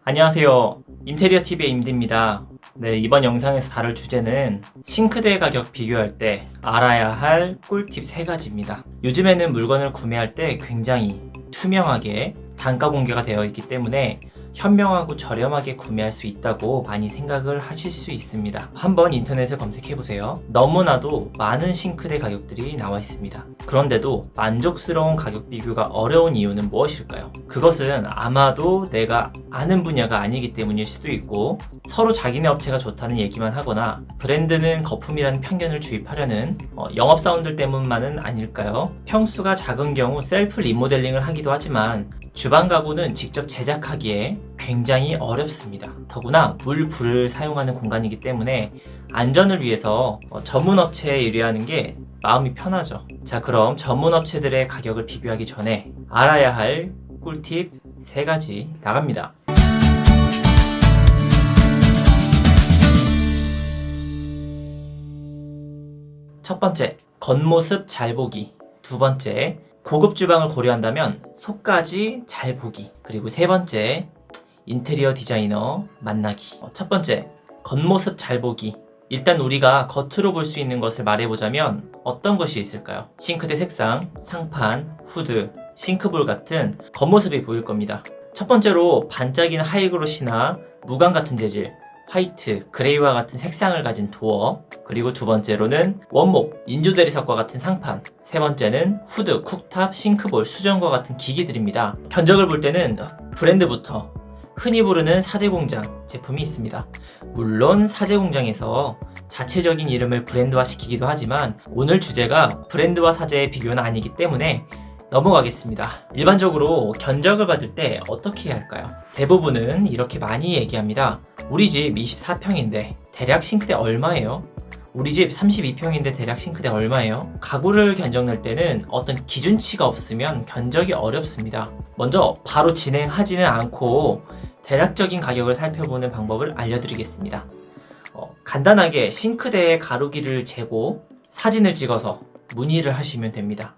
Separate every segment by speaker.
Speaker 1: 안녕하세요. 인테리어TV의 임디입니다. 네, 이번 영상에서 다룰 주제는 싱크대 가격 비교할 때 알아야 할 꿀팁 3가지입니다. 요즘에는 물건을 구매할 때 굉장히 투명하게 단가 공개가 되어 있기 때문에 현명하고 저렴하게 구매할 수 있다고 많이 생각을 하실 수 있습니다. 한번 인터넷을 검색해보세요. 너무나도 많은 싱크대 가격들이 나와 있습니다. 그런데도 만족스러운 가격 비교가 어려운 이유는 무엇일까요? 그것은 아마도 내가 아는 분야가 아니기 때문일 수도 있고, 서로 자기네 업체가 좋다는 얘기만 하거나 브랜드는 거품이라는 편견을 주입하려는 영업사원들 때문만은 아닐까요? 평수가 작은 경우 셀프 리모델링을 하기도 하지만 주방 가구는 직접 제작하기에 굉장히 어렵습니다. 더구나 물, 불을 사용하는 공간이기 때문에 안전을 위해서 전문 업체에 의뢰하는 게 마음이 편하죠. 자, 그럼 전문 업체들의 가격을 비교하기 전에 알아야 할 꿀팁 3가지 나갑니다. 첫 번째, 겉모습 잘 보기. 두 번째, 고급 주방을 고려한다면 속까지 잘 보기. 그리고 세 번째, 인테리어 디자이너 만나기. 첫 번째, 겉모습 잘 보기. 일단 우리가 겉으로 볼 수 있는 것을 말해보자면 어떤 것이 있을까요? 싱크대 색상, 상판, 후드, 싱크볼 같은 겉모습이 보일 겁니다. 첫 번째로 반짝이는 하이그로시나 무광 같은 재질, 화이트, 그레이와 같은 색상을 가진 도어, 그리고 두 번째로는 원목, 인조 대리석과 같은 상판, 세 번째는 후드, 쿡탑, 싱크볼, 수전과 같은 기기들입니다. 견적을 볼 때는 브랜드부터 흔히 부르는 사제공장 제품이 있습니다. 물론 사제공장에서 자체적인 이름을 브랜드화 시키기도 하지만 오늘 주제가 브랜드와 사제의 비교는 아니기 때문에 넘어가겠습니다. 일반적으로 견적을 받을 때 어떻게 해야 할까요? 대부분은 이렇게 많이 얘기합니다. 우리 집 24평인데 대략 싱크대 얼마예요? 우리 집 32평인데 대략 싱크대 얼마예요? 가구를 견적 낼 때는 어떤 기준치가 없으면 견적이 어렵습니다. 먼저 바로 진행하지는 않고 대략적인 가격을 살펴보는 방법을 알려드리겠습니다. 간단하게 싱크대의 가로기를 재고 사진을 찍어서 문의를 하시면 됩니다.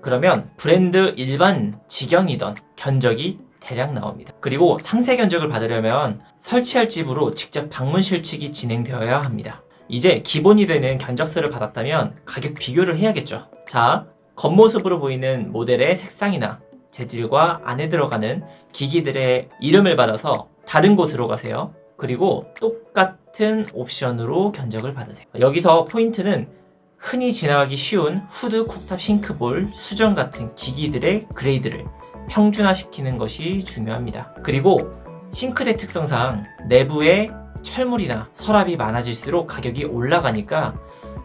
Speaker 1: 그러면 브랜드 일반 직영이던 견적이 대략 나옵니다. 그리고 상세 견적을 받으려면 설치할 집으로 직접 방문 실측이 진행되어야 합니다. 이제 기본이 되는 견적서를 받았다면 가격 비교를 해야겠죠. 자, 겉모습으로 보이는 모델의 색상이나 재질과 안에 들어가는 기기들의 이름을 받아서 다른 곳으로 가세요. 그리고 똑같은 옵션으로 견적을 받으세요. 여기서 포인트는 흔히 지나가기 쉬운 후드, 쿡탑, 싱크볼, 수전 같은 기기들의 그레이드를 평준화시키는 것이 중요합니다. 그리고 싱크대 특성상 내부에 철물이나 서랍이 많아질수록 가격이 올라가니까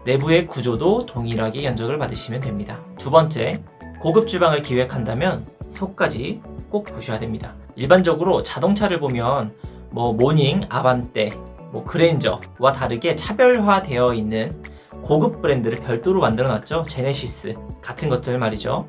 Speaker 1: 내부의 구조도 동일하게 견적을 받으시면 됩니다. 두 번째, 고급 주방을 기획한다면 속까지 꼭 보셔야 됩니다. 일반적으로 자동차를 보면 모닝, 아반떼, 그랜저와 다르게 차별화되어 있는 고급 브랜드를 별도로 만들어놨죠. 제네시스 같은 것들 말이죠.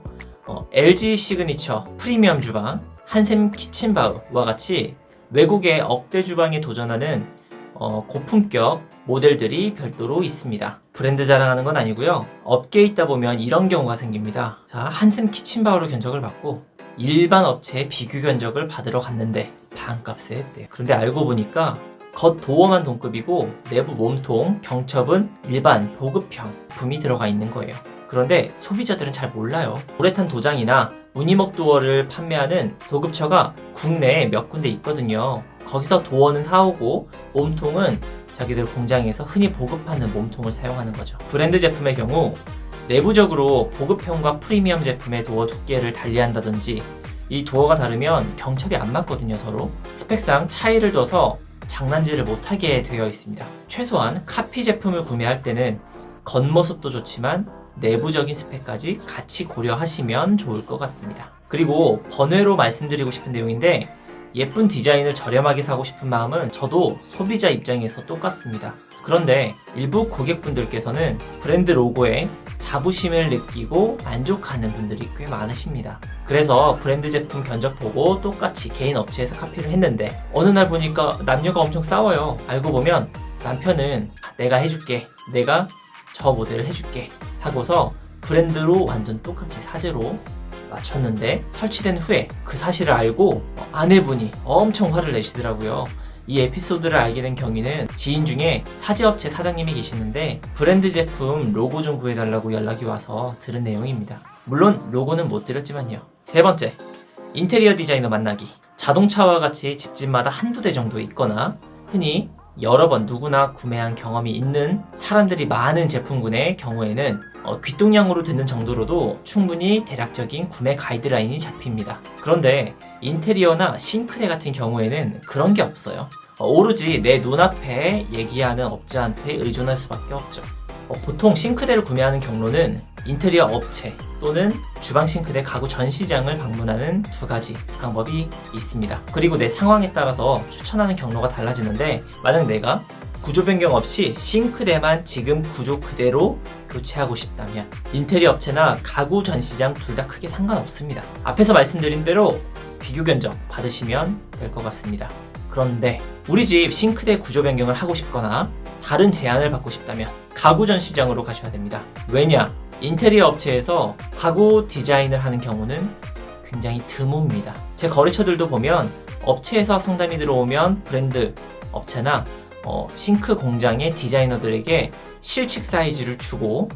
Speaker 1: LG 시그니처, 프리미엄 주방, 한샘 키친바우와 같이 외국의 억대 주방에 도전하는 고품격 모델들이 별도로 있습니다. 브랜드 자랑하는 건 아니고요. 업계에 있다 보면 이런 경우가 생깁니다. 자, 한샘 키친바우로 견적을 받고 일반 업체의 비교 견적을 받으러 갔는데 반값에 했대요. 그런데 알고 보니까 겉 도어만 동급이고 내부 몸통, 경첩은 일반 보급형 부품이 들어가 있는 거예요. 그런데 소비자들은 잘 몰라요. 우레탄 도장이나 무늬목 도어를 판매하는 도급처가 국내에 몇 군데 있거든요. 거기서 도어는 사오고 몸통은 자기들 공장에서 흔히 보급하는 몸통을 사용하는 거죠. 브랜드 제품의 경우 내부적으로 보급형과 프리미엄 제품의 도어 두께를 달리한다든지 이 도어가 다르면 경첩이 안 맞거든요. 서로 스펙상 차이를 둬서 장난질을 못하게 되어 있습니다. 최소한 카피 제품을 구매할 때는 겉모습도 좋지만 내부적인 스펙까지 같이 고려하시면 좋을 것 같습니다. 그리고 번외로 말씀드리고 싶은 내용인데, 예쁜 디자인을 저렴하게 사고 싶은 마음은 저도 소비자 입장에서 똑같습니다. 그런데 일부 고객분들께서는 브랜드 로고에 자부심을 느끼고 만족하는 분들이 꽤 많으십니다. 그래서 브랜드 제품 견적 보고 똑같이 개인 업체에서 카피를 했는데 어느 날 보니까 남녀가 엄청 싸워요. 알고 보면 남편은 내가 해줄게, 내가 저 모델을 해줄게 하고서 브랜드로 완전 똑같이 사제로 맞췄는데 설치된 후에 그 사실을 알고 아내분이 엄청 화를 내시더라고요. 이 에피소드를 알게 된 경위는 지인 중에 사제업체 사장님이 계시는데 브랜드 제품 로고 좀 구해달라고 연락이 와서 들은 내용입니다. 물론 로고는 못 드렸지만요. 세 번째, 인테리어 디자이너 만나기. 자동차와 같이 집집마다 한두 대 정도 있거나 흔히 여러 번 누구나 구매한 경험이 있는 사람들이 많은 제품군의 경우에는 귀뚱냥으로 듣는 정도로도 충분히 대략적인 구매 가이드라인이 잡힙니다. 그런데 인테리어나 싱크대 같은 경우에는 그런 게 없어요. 오로지 내 눈앞에 얘기하는 업자한테 의존할 수밖에 없죠. 보통 싱크대를 구매하는 경로는 인테리어 업체 또는 주방 싱크대 가구 전시장을 방문하는 두 가지 방법이 있습니다. 그리고 내 상황에 따라서 추천하는 경로가 달라지는데 만약 내가 구조 변경 없이 싱크대만 지금 구조 그대로 교체하고 싶다면 인테리어 업체나 가구 전시장 둘 다 크게 상관없습니다. 앞에서 말씀드린 대로 비교 견적 받으시면 될 것 같습니다. 그런데 우리 집 싱크대 구조 변경을 하고 싶거나 다른 제안을 받고 싶다면 가구 전시장으로 가셔야 됩니다. 왜냐? 인테리어 업체에서 가구 디자인을 하는 경우는 굉장히 드뭅니다. 제 거래처들도 보면 업체에서 상담이 들어오면 브랜드 업체나 싱크 공장의 디자이너들에게 실측 사이즈를 주고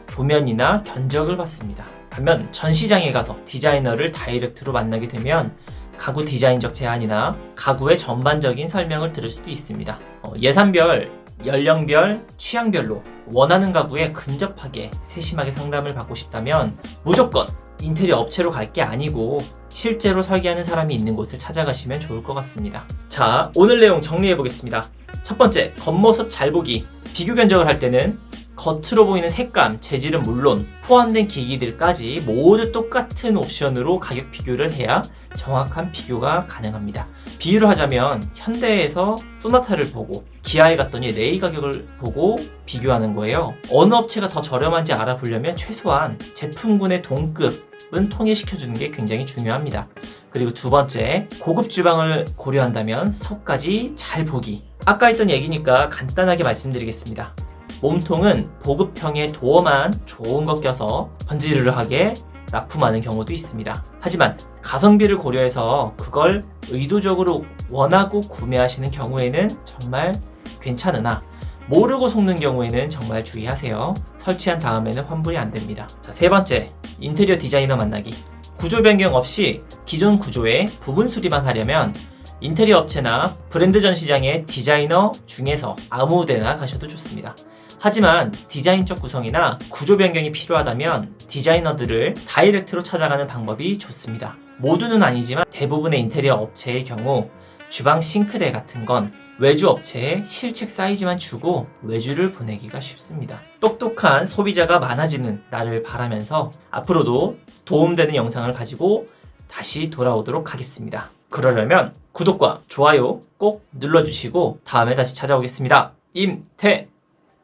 Speaker 1: 도면이나 견적을 받습니다. 반면 전시장에 가서 디자이너를 다이렉트로 만나게 되면 가구 디자인적 제안이나 가구의 전반적인 설명을 들을 수도 있습니다. 예산별, 연령별, 취향별로 원하는 가구에 근접하게 세심하게 상담을 받고 싶다면 무조건 인테리어 업체로 갈 게 아니고 실제로 설계하는 사람이 있는 곳을 찾아가시면 좋을 것 같습니다. 자, 오늘 내용 정리해 보겠습니다. 첫 번째, 겉모습 잘 보기. 비교 견적을 할 때는 겉으로 보이는 색감, 재질은 물론 포함된 기기들까지 모두 똑같은 옵션으로 가격 비교를 해야 정확한 비교가 가능합니다. 비유를 하자면 현대에서 소나타를 보고 기아에 갔더니 레이 가격을 보고 비교하는 거예요. 어느 업체가 더 저렴한지 알아보려면 최소한 제품군의 동급은 통일시켜주는 게 굉장히 중요합니다. 그리고 두 번째, 고급 주방을 고려한다면 속까지 잘 보기. 아까 했던 얘기니까 간단하게 말씀드리겠습니다. 몸통은 보급형의 도어만 좋은 거 껴서 번지르르하게 납품하는 경우도 있습니다. 하지만 가성비를 고려해서 그걸 의도적으로 원하고 구매하시는 경우에는 정말 괜찮으나 모르고 속는 경우에는 정말 주의하세요. 설치한 다음에는 환불이 안 됩니다. 자, 세 번째, 인테리어 디자이너 만나기. 구조 변경 없이 기존 구조에 부분 수리만 하려면 인테리어 업체나 브랜드 전시장의 디자이너 중에서 아무 데나 가셔도 좋습니다. 하지만 디자인적 구성이나 구조 변경이 필요하다면 디자이너들을 다이렉트로 찾아가는 방법이 좋습니다. 모두는 아니지만 대부분의 인테리어 업체의 경우 주방 싱크대 같은 건 외주 업체에 실측 사이즈만 주고 외주를 보내기가 쉽습니다. 똑똑한 소비자가 많아지는 날을 바라면서 앞으로도 도움되는 영상을 가지고 다시 돌아오도록 하겠습니다. 그러려면 구독과 좋아요 꼭 눌러주시고 다음에 다시 찾아오겠습니다. 임태